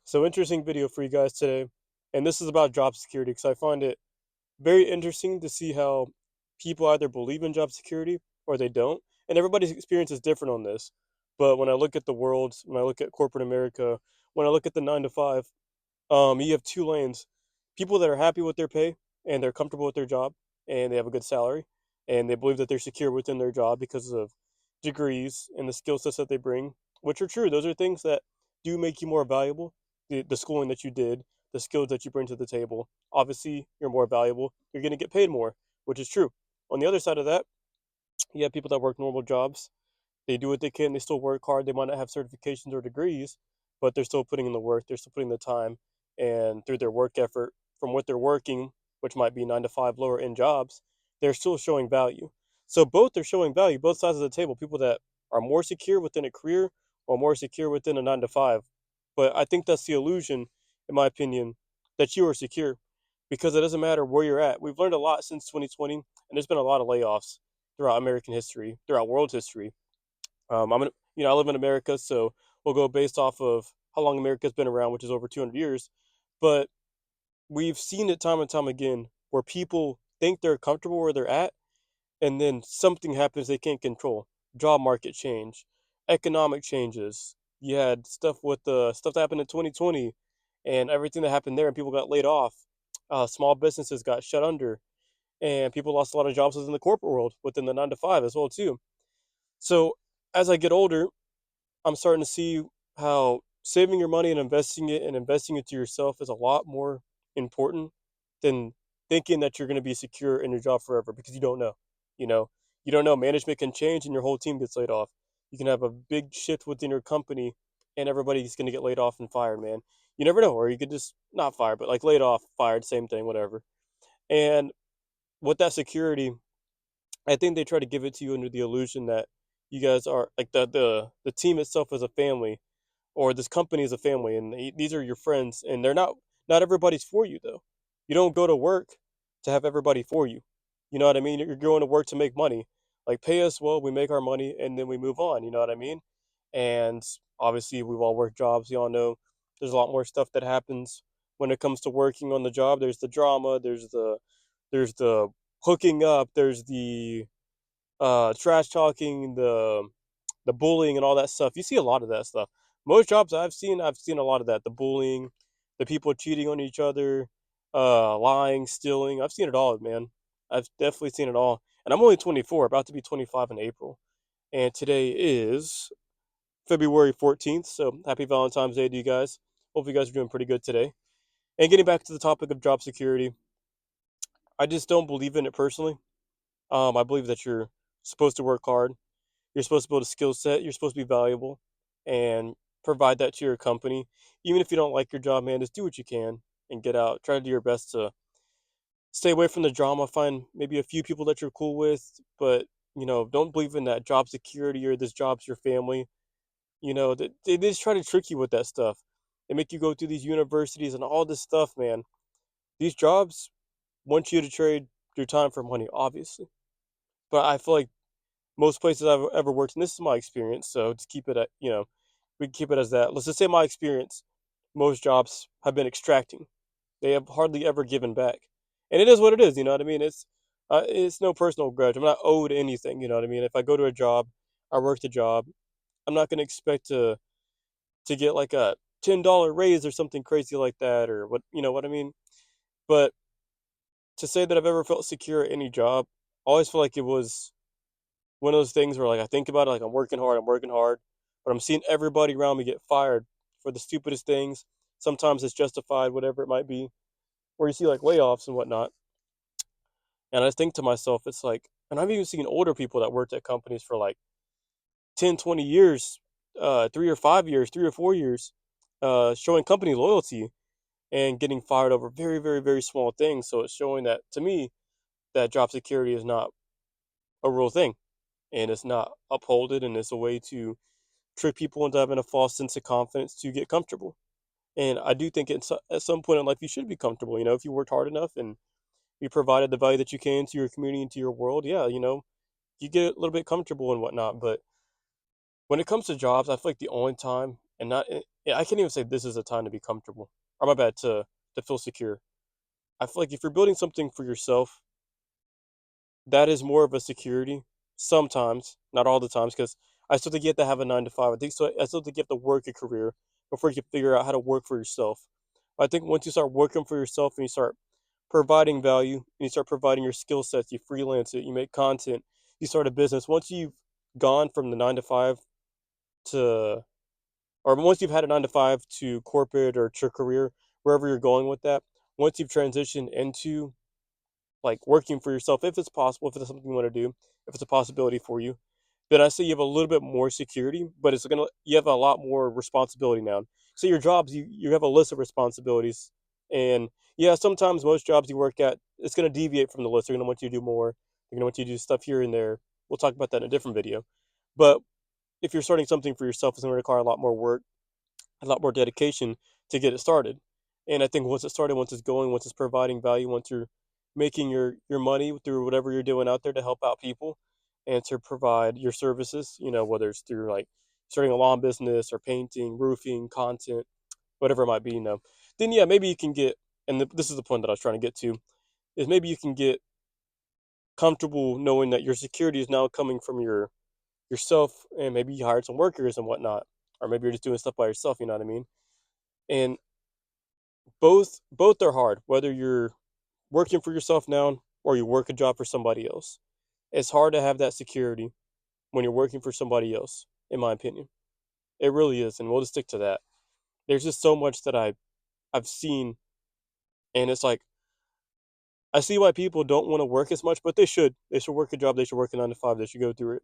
So interesting video for you guys today. And this is about job security because I find it very interesting to see how people either believe in job security or they don't. And everybody's experience is different on this. But when I look at the world, when I look at corporate America, when I look at the 9 to 5, you have two lanes. People that are happy with their pay and they're comfortable with their job and they have a good salary and they believe that they're secure within their job because of degrees and the skill sets that they bring, which are true. Those are things that do make you more valuable. The schooling that you did, the skills that you bring to the table. Obviously, you're more valuable. You're going to get paid more, which is true. On the other side of that, you have people that work normal jobs. They do what they can. They still work hard. They might not have certifications or degrees, but they're still putting in the work. They're still putting the time, and through their work effort, from what they're working, which might be 9 to 5 lower end jobs, they're still showing value. So both are showing value, both sides of the table. People that are more secure within a career or more secure within a 9 to 5. But I think that's the illusion, in my opinion, that you are secure because it doesn't matter where you're at. We've learned a lot since 2020, and there's been a lot of layoffs throughout American history, throughout world history. I live in America, so we'll go based off of how long America's been around, which is over 200 years. But we've seen it time and time again where people think they're comfortable where they're at, and then something happens they can't control. Job market change, economic changes. You had stuff with the stuff that happened in 2020, and everything that happened there, and people got laid off. Small businesses got shut under, and people lost a lot of jobs within the corporate world, within the 9 to 5 as well too. So as I get older, I'm starting to see how saving your money and investing it to yourself is a lot more important than thinking that you're going to be secure in your job forever because you don't know. You know, you don't know. Management can change and your whole team gets laid off. You can have a big shift within your company and everybody's going to get laid off and fired, man. You never know. Or you could just not fire, but like laid off, fired, same thing, whatever. And with that security, I think they try to give it to you under the illusion that you guys are like the team itself is a family or this company is a family and these are your friends and they're not everybody's for you though. You don't go to work to have everybody for you. You know what I mean? You're going to work to make money. Like pay us well, we make our money and then we move on, you know what I mean? And obviously we've all worked jobs, you all know there's a lot more stuff that happens when it comes to working on the job. There's the drama, there's the hooking up, there's the trash talking, the bullying and all that stuff. You see a lot of that stuff. Most jobs I've seen a lot of that. The bullying, the people cheating on each other, lying, stealing. I've seen it all, man. I've definitely seen it all. And I'm only 24, about to be 25 in April. And today is February 14th. So happy Valentine's Day to you guys. Hope you guys are doing pretty good today. And getting back to the topic of job security, I just don't believe in it personally. I believe that you're supposed to work hard. You're supposed to build a skill set. You're supposed to be valuable and provide that to your company. Even if you don't like your job, man, just do what you can and get out. Try to do your best to stay away from the drama. Find maybe a few people that you're cool with, but don't believe in that job security or this job's your family. They just try to trick you with that stuff. They make you go through these universities and all this stuff, man. These jobs want you to trade your time for money, obviously. But I feel like most places I've ever worked, and this is my experience, so just keep it at, we can keep it as that. Let's just say my experience, most jobs have been extracting. They have hardly ever given back. And it is what it is, you know what I mean? It's no personal grudge. I'm not owed anything, you know what I mean? If I go to a job, I work the job, I'm not going to expect to get like a $10 raise or something crazy like that or what, you know what I mean? But to say that I've ever felt secure at any job, I always feel like it was one of those things where like I think about it like I'm working hard, but I'm seeing everybody around me get fired for the stupidest things. Sometimes it's justified, whatever it might be, where you see like layoffs and whatnot. And I think to myself, it's like, and I've even seen older people that worked at companies for like 10, 20 years, 3 or 5 years, 3 or 4 years, showing company loyalty and getting fired over very, very, very small things. So it's showing that to me that job security is not a real thing and it's not upholded and it's a way to trick people into having a false sense of confidence to get comfortable. And I do think at some point in life you should be comfortable. If you worked hard enough and you provided the value that you can to your community and to your world, yeah, you get a little bit comfortable and whatnot. But when it comes to jobs, I feel like the only time and not. I can't even say this is a time to be comfortable. Or my bad, to feel secure. I feel like if you're building something for yourself, that is more of a security. Sometimes, not all the times, because I still think you have to have a 9 to 5. I think so. I still think you have to work a career before you can figure out how to work for yourself. I think once you start working for yourself and you start providing value and you start providing your skill sets, you freelance it, you make content, you start a business. Once you've gone from the 9 to 5 to, or once you've had a 9 to 5 to corporate or to career, wherever you're going with that, once you've transitioned into like working for yourself, if it's possible, if it's something you want to do, if it's a possibility for you, then I say you have a little bit more security, but you have a lot more responsibility now. So your jobs, you have a list of responsibilities, and yeah, sometimes most jobs you work at, it's gonna deviate from the list. They're gonna want you to do more. They're gonna want you to do stuff here and there. We'll talk about that in a different video. But if you're starting something for yourself, it's gonna require a lot more work, a lot more dedication to get it started. And I think once it's started, once it's going, once it's providing value, once you're making your money through whatever you're doing out there to help out people and to provide your services, whether it's through like starting a lawn business or painting, roofing, content, whatever it might be, then yeah, maybe you can get, and this is the point that I was trying to get to, is maybe you can get comfortable knowing that your security is now coming from yourself, and maybe you hired some workers and whatnot, or maybe you're just doing stuff by yourself. You know what I mean? And both are hard, whether you're working for yourself now or you work a job for somebody else. It's hard to have that security when you're working for somebody else, in my opinion. It really is, and we'll just stick to that. There's just so much that I've seen, and it's like I see why people don't want to work as much, but they should. They should work a job. They should work a 9 to 5. They should go through it.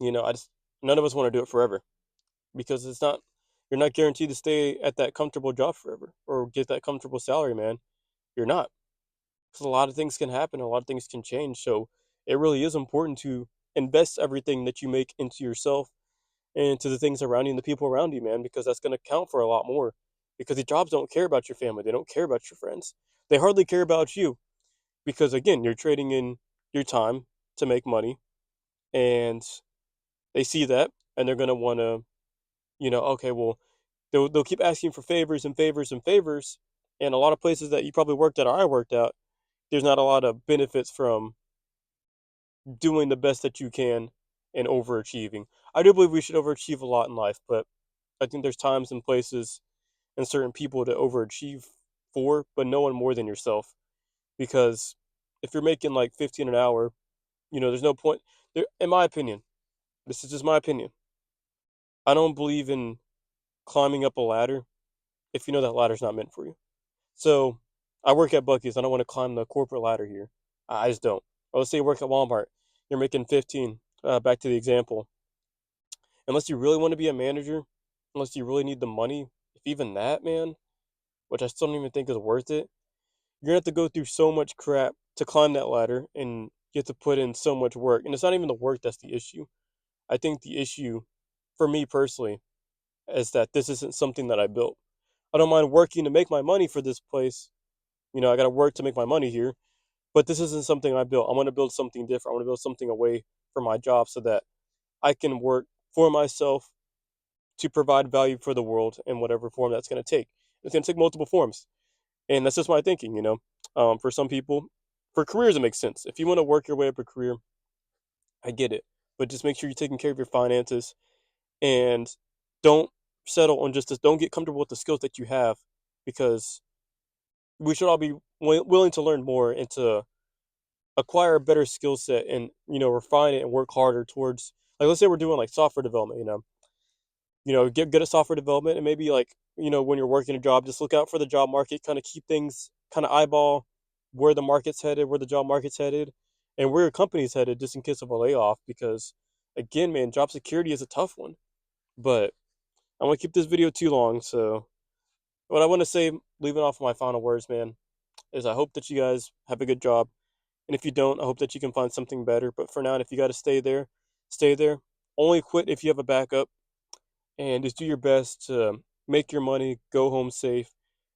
I just none of us want to do it forever because it's not. You're not guaranteed to stay at that comfortable job forever or get that comfortable salary, man. You're not, because a lot of things can happen. A lot of things can change. So it really is important to invest everything that you make into yourself and to the things around you and the people around you, man, because that's going to count for a lot more. Because the jobs don't care about your family, they don't care about your friends, they hardly care about you. Because again, you're trading in your time to make money, and they see that, and they're going to want to, okay, well, they'll keep asking for favors and favors and favors. And a lot of places that you probably worked at or I worked at, there's not a lot of benefits from doing the best that you can and overachieving. I do believe we should overachieve a lot in life, but I think there's times and places and certain people to overachieve for, but no one more than yourself. Because if you're making like 15 an hour, there's no point. There, in my opinion, this is just my opinion. I don't believe in climbing up a ladder if you know that ladder's not meant for you. So I work at Buc-ee's. I don't want to climb the corporate ladder here. I just don't. Or let's say you work at Walmart. You're making 15. Back to the example. Unless you really want to be a manager, unless you really need the money, if even that, man, which I still don't even think is worth it, you're gonna have to go through so much crap to climb that ladder, and you have to put in so much work. And it's not even the work that's the issue. I think the issue, for me personally, is that this isn't something that I built. I don't mind working to make my money for this place. I got to work to make my money here, but this isn't something I built. I want to build something different. I want to build something away from my job so that I can work for myself to provide value for the world in whatever form that's going to take. It's going to take multiple forms. And that's just my thinking, For some people, for careers, it makes sense. If you want to work your way up a career, I get it. But just make sure you're taking care of your finances and don't settle on just this. Don't get comfortable with the skills that you have, because we should all be willing to learn more and to acquire a better skill set and, refine it and work harder towards, like, let's say we're doing like software development, get good at software development, and maybe like, when you're working a job, just look out for the job market, kind of keep things, kind of eyeball where the market's headed, where the job market's headed, and where your company's headed, just in case of a layoff. Because again, man, job security is a tough one. But I want to keep this video too long, so what I want to say, leaving off my final words, man, is I hope that you guys have a good job, and if you don't, I hope that you can find something better. But for now, if you got to stay there, stay there. Only quit if you have a backup, and just do your best to make your money, go home safe,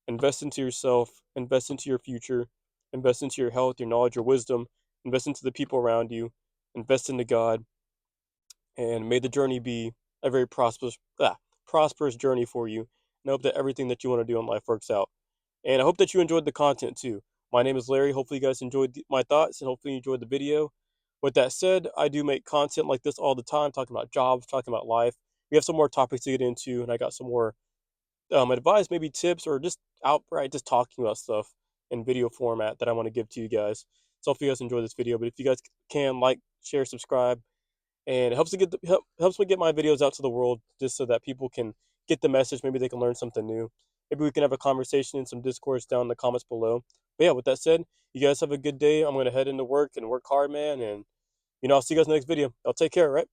invest into yourself, invest into your future, invest into your health, your knowledge, your wisdom, invest into the people around you, invest into God, and may the journey be a very prosperous, prosperous journey for you. And I hope that everything that you want to do in life works out. And I hope that you enjoyed the content too. My name is Larry. Hopefully, you guys enjoyed my thoughts and hopefully you enjoyed the video. With that said, I do make content like this all the time, talking about jobs, talking about life. We have some more topics to get into, and I got some more advice, maybe tips, or just outright just talking about stuff in video format that I want to give to you guys. So hopefully you guys enjoy this video. But if you guys can like, share, subscribe, and it helps to helps me get my videos out to the world, just so that people can get the message. Maybe they can learn something new. Maybe we can have a conversation and some discourse down in the comments below. But yeah, with that said, you guys have a good day. I'm gonna head into work and work hard, man. And I'll see you guys in the next video. I'll take care, right?